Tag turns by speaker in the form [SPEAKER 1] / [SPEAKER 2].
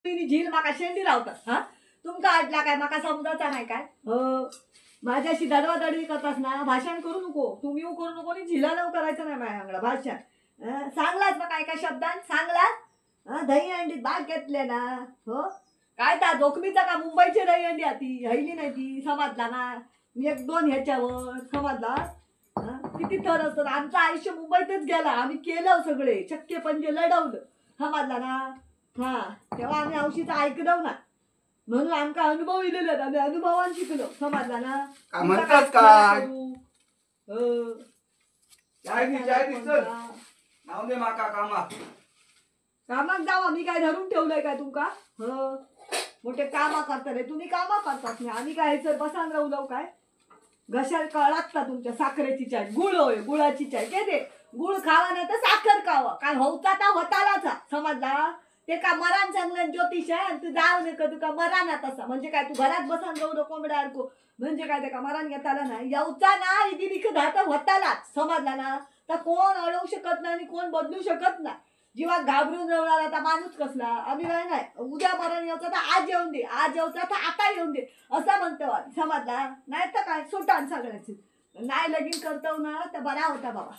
[SPEAKER 1] तुम्ही झील माका शेंडी लावतात हा तुमका आटला काय माका समजायचा नाही काय माझ्याशी दडवादडवी करतास ना भाषण करू नको तुम्ही करू नको आणि झिला लावू करायचं नाही माझ्या अंगडा भाषण सांगलाच ना काय काय शब्दांत सांगलास दही अंडीत भाग घेतले ना हो काय त्या जोखमीचा का मुंबईची दही अंडी आती हयली नाही ती समजला ना एक दोन ह्याच्यावर समजला किती थर असतात आमचं आयुष्य मुंबईतच गेला आम्ही केलं सगळे चक्के पंजे लढवलं समजला ना हा तेव्हा आम्ही औषधीचं ऐकलं ना म्हणून आमका अनुभव इलेले आम्ही अनुभवान शिकलो समजला ना
[SPEAKER 2] म्हणतात काय नाव दे माका
[SPEAKER 1] कामाक जावा मी काय धरून ठेवलंय काय तुमका मोठे कामा करता रे तुम्ही कामा करतात नाही आम्ही काय सर बसान राहू काय घशाला लागता तुमच्या साखरेची चाय गुळ होय गुळाची चाय काय ते गुळ खावा नाही तर साखर खावा काय होता ता होतालाच समजला ते का मरान चांगलं ज्योतिष आहे आणि तू जाऊ नका तू का मराना तसा म्हणजे काय तू घरात बसान जाऊ नको कोंबड्या अडकू म्हणजे काय ते का मरान घेताला ना यावचा ना इथे निघत तर होतालाच समजला ना तर कोण अडवू शकत नाही आणि कोण बदलू शकत नाही जेव्हा घाबरून रवणारा आता माणूस कसला आम्ही नाही उद्या मरण येऊचा तर आज येऊन दे आज येऊचा तर आता येऊन दे असं म्हणतो समजला नाही तर काय सोटान सगळ्याची नाही लगीन करतो ना तर बरा होता बाबा